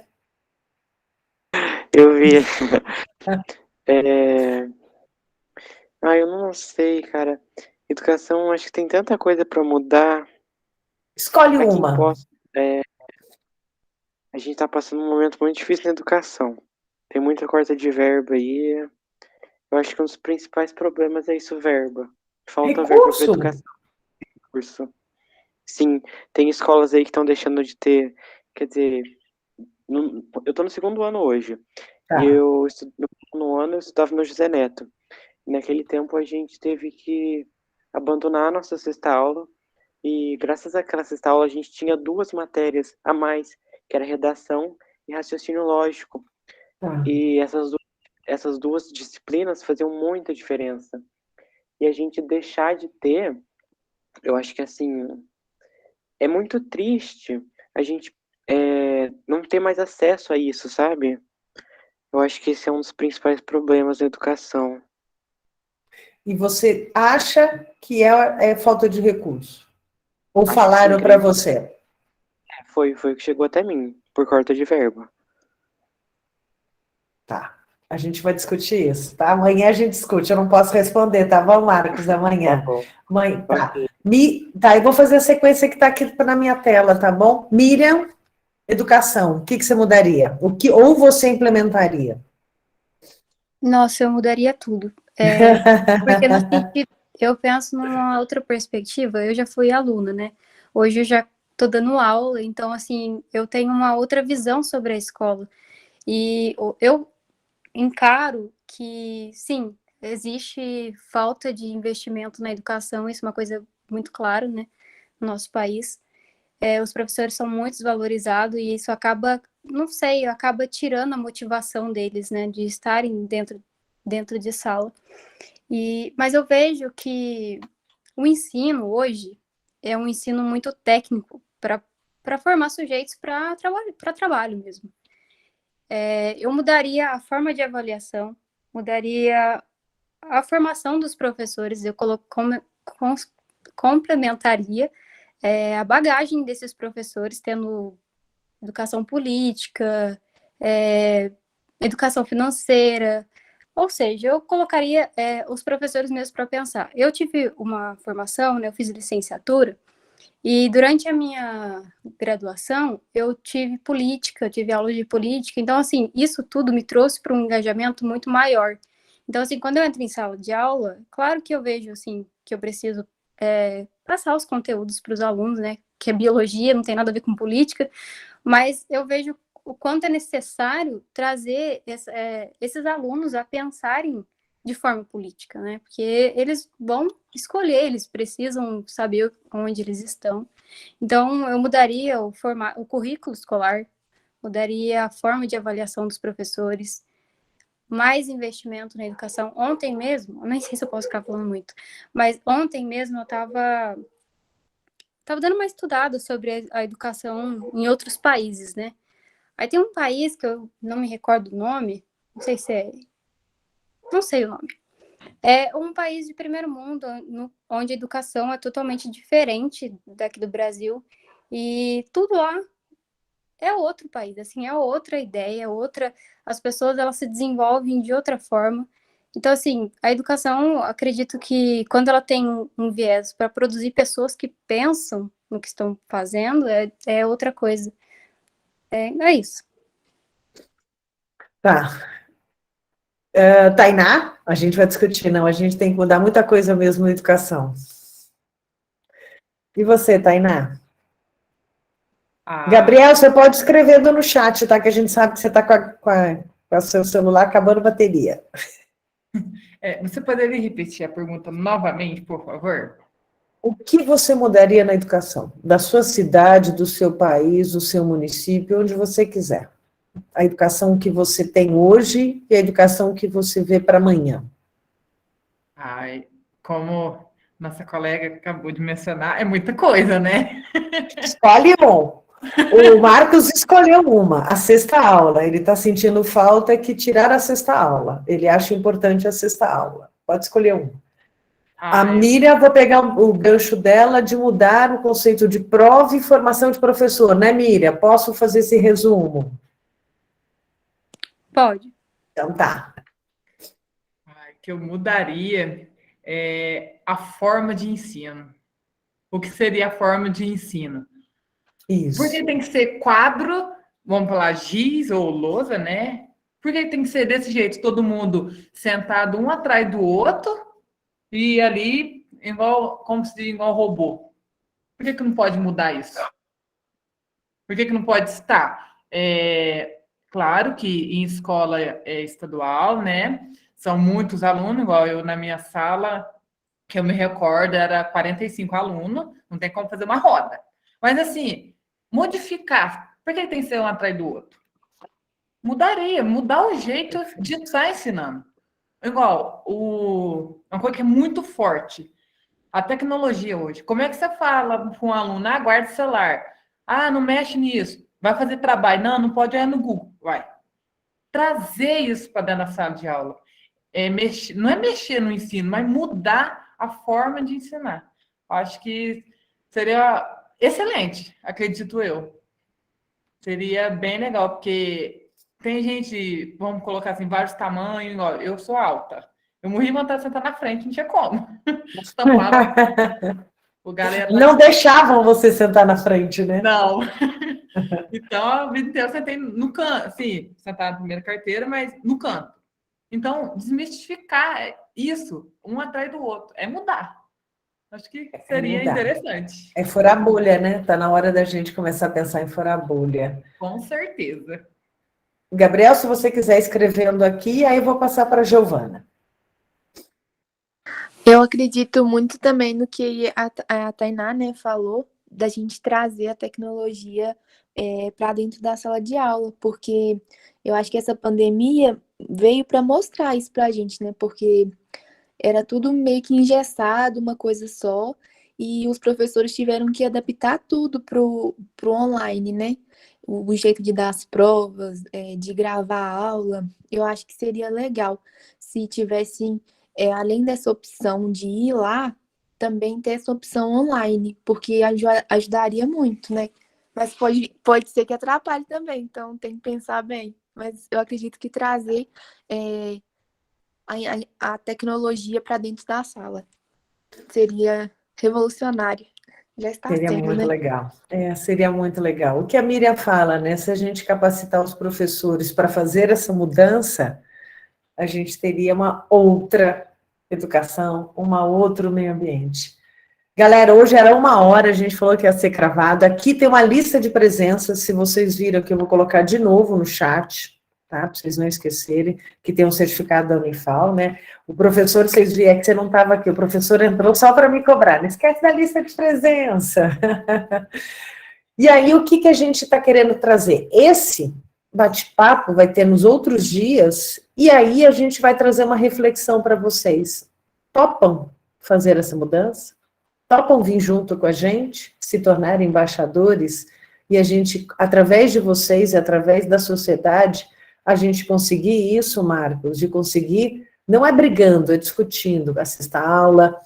Eu vi. Eu não sei, cara. Educação, acho que tem tanta coisa para mudar. Escolhe Aqui uma. em Poços, a gente tá passando um momento muito difícil na educação. Tem muita corte de verba aí. Eu acho que um dos principais problemas é isso, verba. Falta verba para educação. Recurso. Sim, tem escolas aí que estão deixando de ter, quer dizer, eu tô no segundo ano hoje, Tá. e no ano eu estudava no José Neto. E naquele tempo a gente teve que abandonar a nossa sexta aula, e graças àquela sexta aula a gente tinha 2 matérias a mais, que era redação e raciocínio lógico. Tá. E essas duas disciplinas faziam muita diferença. E a gente deixar de ter, eu acho que assim, é muito triste a gente não ter mais acesso a isso, sabe? Eu acho que esse é um dos principais problemas da educação. E você acha que é falta de recurso? Ou Acho falaram para você? Foi o que chegou até mim, por corte de verba. Tá. A gente vai discutir isso, tá? Amanhã a gente discute, eu não posso responder, tá bom, Marcos? Amanhã. Tá bom. Tá. Tá, eu vou fazer a sequência que está aqui na minha tela, tá bom? Miriam, educação, o que você mudaria? Ou você implementaria? Nossa, eu mudaria tudo. Porque no sentido, eu penso numa outra perspectiva, eu já fui aluna, né? Hoje eu já estou dando aula, então, assim, eu tenho uma outra visão sobre a escola. E eu encaro que, sim, existe falta de investimento na educação, isso é uma coisa muito clara, né, no nosso país. Os professores são muito desvalorizados e isso acaba, não sei, acaba tirando a motivação deles, né, de estarem dentro de sala. Mas eu vejo que o ensino hoje é um ensino muito técnico para formar sujeitos para trabalho mesmo. Eu mudaria a forma de avaliação, mudaria a formação dos professores, eu complementaria a bagagem desses professores, tendo educação política, educação financeira, ou seja, eu colocaria os professores mesmo para pensar. Eu tive uma formação, né, eu fiz licenciatura, E durante a minha graduação, eu tive política, eu tive aula de política, então, assim, isso tudo me trouxe para um engajamento muito maior. Então, assim, quando eu entro em sala de aula, claro que eu vejo, assim, que eu preciso passar os conteúdos para os alunos, né, que é biologia, não tem nada a ver com política, mas eu vejo o quanto é necessário trazer esses alunos a pensarem de forma política, né? Porque eles vão escolher, eles precisam saber onde eles estão. Então, eu mudaria o currículo escolar, mudaria a forma de avaliação dos professores, mais investimento na educação. Ontem mesmo, eu nem sei se eu posso ficar falando muito, mas ontem mesmo eu estava dando uma estudada sobre a educação em outros países, né? Aí tem um país que eu não me recordo o nome, não sei se é, não sei o nome. É um país de primeiro mundo, onde a educação é totalmente diferente daqui do Brasil, e tudo lá é outro país, assim, é outra ideia, as pessoas, elas se desenvolvem de outra forma. Então, assim, a educação, acredito que quando ela tem um viés para produzir pessoas que pensam no que estão fazendo, é outra coisa. É isso. Tá. Tainá, a gente vai discutir, não, a gente tem que mudar muita coisa mesmo na educação. E você, Tainá? Gabriel, você pode escrever no chat, tá? Que a gente sabe que você está com o seu celular acabando a bateria. Você poderia repetir a pergunta novamente, por favor? O que você mudaria na educação? Da sua cidade, do seu país, do seu município, onde você quiser. A educação que você tem hoje e a educação que você vê para amanhã. Como nossa colega acabou de mencionar, é muita coisa, né? Escolhe um. O Marcos escolheu uma, a sexta aula. Ele está sentindo falta que tirar a sexta aula. Ele acha importante a sexta aula. Pode escolher um. A Miriam, vou pegar o gancho dela de mudar o conceito de prova e formação de professor, né, Miriam? Posso fazer esse resumo? Pode. Então tá. Que eu mudaria a forma de ensino. O que seria a forma de ensino? Isso. Porque tem que ser quadro, vamos falar giz ou lousa, né? Porque tem que ser desse jeito, todo mundo sentado um atrás do outro e ali como se diz, igual robô. Por que não pode mudar isso? Por que não pode estar? Claro que em escola estadual, né? São muitos alunos, igual eu na minha sala, que eu me recordo, era 45 alunos, não tem como fazer uma roda. Mas assim, modificar. Por que tem que ser um atrás do outro? Mudar o jeito de estar ensinando. Igual, uma coisa que é muito forte, a tecnologia hoje. Como é que você fala para um aluno, guarda o celular, não mexe nisso, vai fazer trabalho, não pode olhar no Google, vai. Trazer isso para dentro da sala de aula. Não é mexer no ensino, mas mudar a forma de ensinar. Acho que seria excelente, acredito eu. Seria bem legal, porque tem gente, vamos colocar assim, vários tamanhos, eu sou alta. Eu morri de vontade de sentar na frente, não tinha como. Não deixavam você sentar na frente, né? Não. Então, a vida inteira eu sentei no canto, assim, sentar na primeira carteira, mas no canto. Então, desmistificar isso, um atrás do outro, é mudar. Acho que seria interessante. É furar a bolha, né? Está na hora da gente começar a pensar em furar a bolha. Com certeza. Gabriel, se você quiser escrevendo aqui, aí eu vou passar para a Giovana. Eu acredito muito também no que a Tainá, né, falou, da gente trazer a tecnologia para dentro da sala de aula, porque eu acho que essa pandemia veio para mostrar isso para a gente, né? Porque era tudo meio que engessado, uma coisa só, e os professores tiveram que adaptar tudo pro online, né? O jeito de dar as provas, de gravar a aula. Eu acho que seria legal se tivessem, além dessa opção de ir lá, também ter essa opção online, porque ajudaria muito, né? Mas pode ser que atrapalhe também, então tem que pensar bem. Mas eu acredito que trazer a tecnologia para dentro da sala seria revolucionário. Já está Seria sendo, muito né? legal. Seria muito legal. O que a Miriam fala, né? Se a gente capacitar os professores para fazer essa mudança, a gente teria uma outra educação, uma outro meio ambiente. Galera, hoje era 1 hora, a gente falou que ia ser cravado. Aqui tem uma lista de presenças, se vocês viram que eu vou colocar de novo no chat, tá? Para vocês não esquecerem, que tem um certificado da Unifal, né? O professor, vocês viram que você não estava aqui, o professor entrou só para me cobrar, não esquece da lista de presença. E aí, o que a gente está querendo trazer? Esse bate-papo vai ter nos outros dias, e aí a gente vai trazer uma reflexão para vocês. Topam fazer essa mudança? Topam vir junto com a gente, se tornar embaixadores, e a gente, através de vocês, através da sociedade, a gente conseguir isso, Marcos, de conseguir, não é brigando, é discutindo, assista a aula,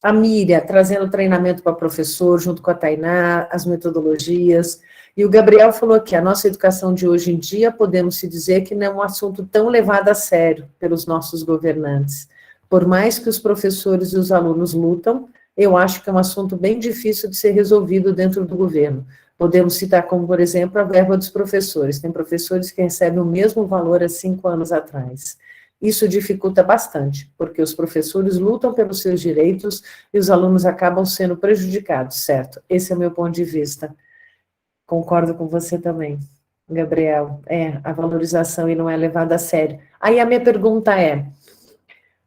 a Miriam trazendo treinamento para professor, junto com a Tainá, as metodologias, e o Gabriel falou que a nossa educação de hoje em dia, podemos se dizer que não é um assunto tão levado a sério pelos nossos governantes. Por mais que os professores e os alunos lutam, eu acho que é um assunto bem difícil de ser resolvido dentro do governo. Podemos citar como, por exemplo, a verba dos professores. Tem professores que recebem o mesmo valor há 5 anos atrás. Isso dificulta bastante, porque os professores lutam pelos seus direitos e os alunos acabam sendo prejudicados, certo? Esse é o meu ponto de vista. Concordo com você também, Gabriel. A valorização e não é levada a sério. Aí a minha pergunta é,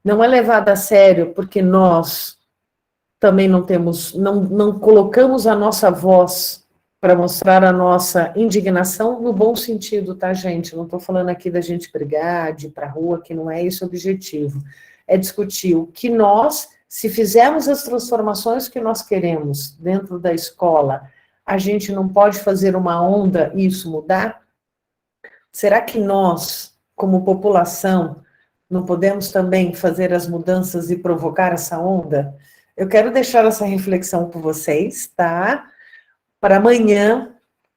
não é levada a sério porque nós também não colocamos a nossa voz para mostrar a nossa indignação no bom sentido, tá, gente? Não estou falando aqui da gente brigar, de ir para a rua, que não é esse o objetivo. É discutir o que nós, se fizermos as transformações que nós queremos dentro da escola, a gente não pode fazer uma onda e isso mudar? Será que nós, como população, não podemos também fazer as mudanças e provocar essa onda? Eu quero deixar essa reflexão com vocês, tá? Para amanhã,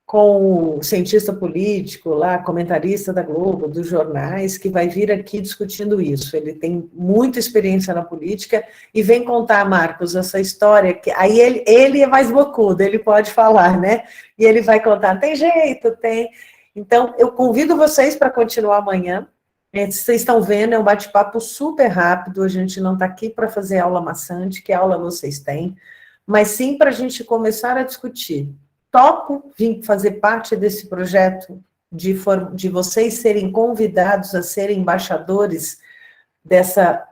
com o cientista político lá, comentarista da Globo, dos jornais, que vai vir aqui discutindo isso. Ele tem muita experiência na política e vem contar, Marcos, essa história, que aí ele é mais bocudo, ele pode falar, né? E ele vai contar, tem jeito, tem. Então, eu convido vocês para continuar amanhã. Vocês estão vendo, é um bate-papo super rápido, a gente não está aqui para fazer aula maçante, que aula vocês têm, mas sim para a gente começar a discutir. Topo vir fazer parte desse projeto, de vocês serem convidados a serem embaixadores dessa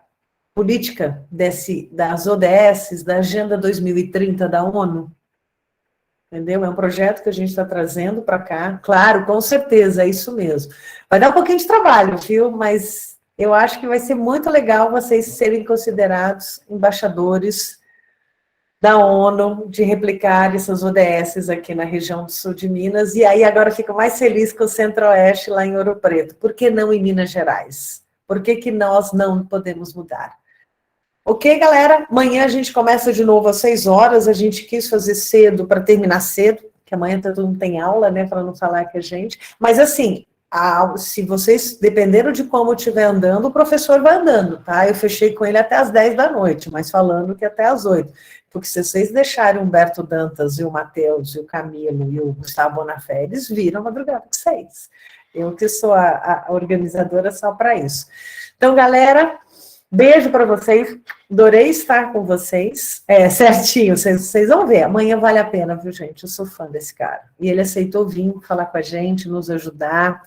política, das ODS, da Agenda 2030 da ONU. Entendeu? É um projeto que a gente está trazendo para cá. Claro, com certeza, é isso mesmo. Vai dar um pouquinho de trabalho, viu? Mas eu acho que vai ser muito legal vocês serem considerados embaixadores da ONU, de replicar essas ODS aqui na região do sul de Minas. E aí agora fico mais feliz com o Centro-Oeste lá em Ouro Preto. Por que não em Minas Gerais? Por que nós não podemos mudar? Ok, galera? Amanhã a gente começa de novo às 6 horas. A gente quis fazer cedo para terminar cedo, que amanhã todo mundo tem aula, né? Para não falar que a gente. Mas assim, se vocês dependeram de como eu estiver andando, o professor vai andando, tá? Eu fechei com ele até às 10 da noite, mas falando que até às 8. Porque se vocês deixarem o Humberto Dantas e o Matheus e o Camilo e o Gustavo Bonafé, eles viram a madrugada com 6. Eu que sou a organizadora só para isso. Então, galera. Beijo para vocês, adorei estar com vocês, certinho, vocês vão ver, amanhã vale a pena, viu, gente, eu sou fã desse cara, e ele aceitou vir falar com a gente, nos ajudar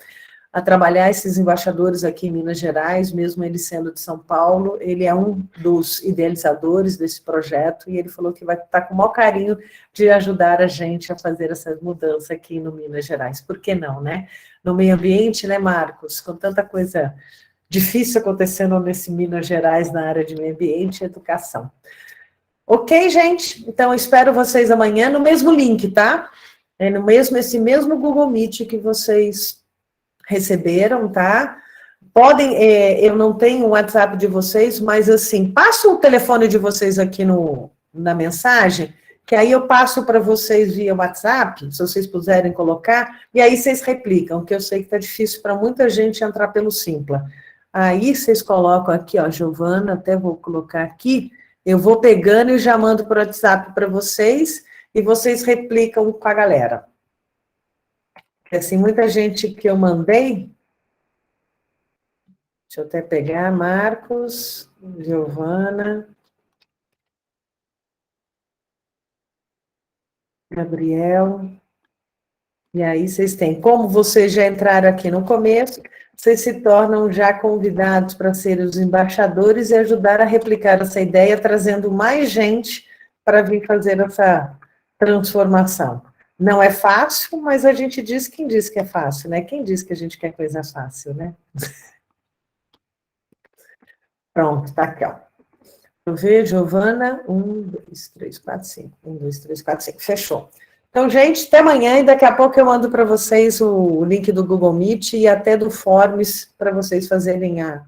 a trabalhar esses embaixadores aqui em Minas Gerais, mesmo ele sendo de São Paulo, ele é um dos idealizadores desse projeto, e ele falou que vai estar com o maior carinho de ajudar a gente a fazer essa mudança aqui no Minas Gerais, por que não, né? No meio ambiente, né, Marcos, com tanta coisa difícil acontecendo nesse Minas Gerais na área de meio ambiente e educação. Ok, gente? Então, eu espero vocês amanhã no mesmo link, tá? Esse mesmo Google Meet que vocês receberam, tá? Podem, eu não tenho o WhatsApp de vocês, mas assim, passa o telefone de vocês aqui na mensagem, que aí eu passo para vocês via WhatsApp, se vocês puderem colocar, e aí vocês replicam, que eu sei que está difícil para muita gente entrar pelo Simpla. Aí vocês colocam aqui, ó, Giovana, até vou colocar aqui, eu vou pegando e já mando para o WhatsApp para vocês, e vocês replicam com a galera. Assim, muita gente que eu mandei, deixa eu até pegar, Marcos, Giovana, Gabriel, e aí vocês têm, como vocês já entraram aqui no começo, vocês se tornam já convidados para serem os embaixadores e ajudar a replicar essa ideia, trazendo mais gente para vir fazer essa transformação. Não é fácil, mas a gente diz, quem diz que é fácil, né? Quem diz que a gente quer coisa fácil, né? Pronto, tá aqui, ó. Eu vejo, Giovana, 1, 2, 3, 4, 5. 1, 2, 3, 4, 5. Fechou. Então, gente, até amanhã e daqui a pouco eu mando para vocês o link do Google Meet e até do Forms para vocês fazerem a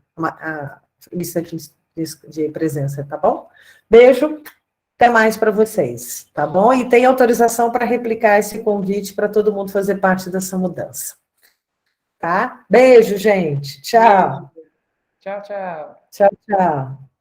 lista de presença, tá bom? Beijo, até mais para vocês, tá bom? E tem autorização para replicar esse convite para todo mundo fazer parte dessa mudança. Tá? Beijo, gente. Tchau. Tchau, tchau. Tchau, tchau.